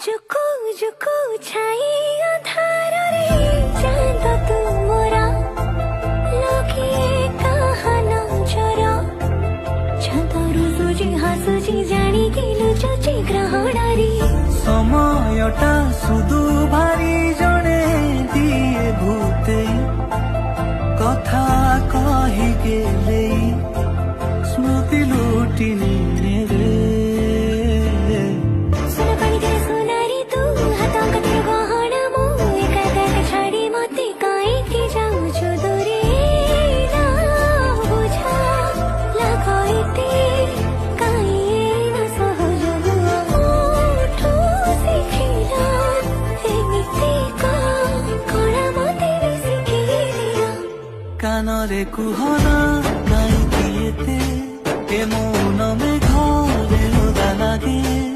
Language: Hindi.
जुकु जुकु छाई अंधार रे चांद तू मोरा लगे कहाना चरा चांद रुजुजी हासुजी जानी कि लुचुची ग्रहण रे समयटा सुदु भारी जणे दिए भूते कथा कहि गेले स्मृति लुटिनी रे कानरे कुहना नाई किएते ए मौन में घरे लुदा लागे।